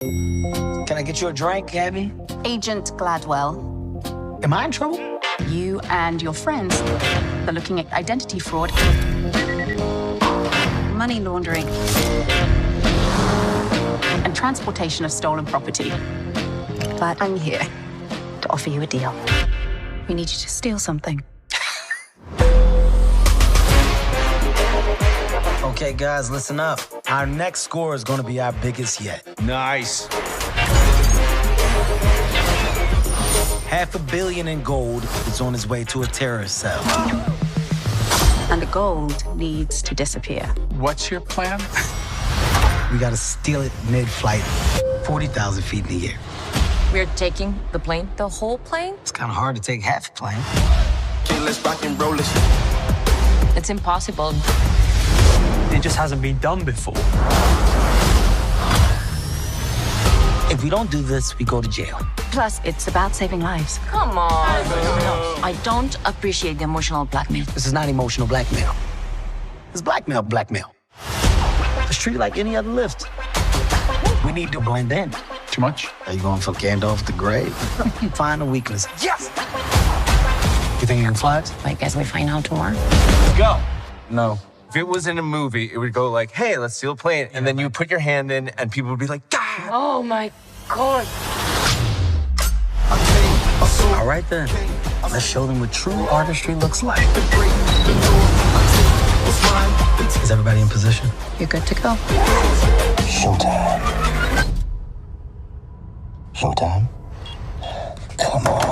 Can I get you a drink, Gabby? Agent Gladwell, Am I in trouble? you and your friends are looking at identity fraud, money laundering, and transportation of stolen property. But I'm here to offer you a deal. We need you to steal something. Okay, guys, listen up. Our next score is gonna be our biggest yet. Nice. $500 million in gold is on its way to a terrorist cell. And the gold needs to disappear. What's your plan? We gotta steal it mid-flight, 40,000 feet in the air. We're taking the plane, the whole plane? It's kind of hard to take half a plane. Let's rock and roll this. It's impossible. It just hasn't been done before. If we don't do this, we go to jail. Plus, it's about saving lives. Come on. No, I don't appreciate the emotional blackmail. This is not emotional blackmail. It's blackmail. It's treated like any other lift. We need to blend in. Too much? Are you going for Gandalf the Grey? Find a weakness. Yes! You think you can fly it? I guess we find out tomorrow. Go. No. If it was in a movie, it would go like, hey, let's steal a plane. And then you put your hand in and people would be like, ah! Oh my God. All right, then. Let's show them what true artistry looks like. Is everybody in position? You're good to go. Showtime. Showtime? Come on.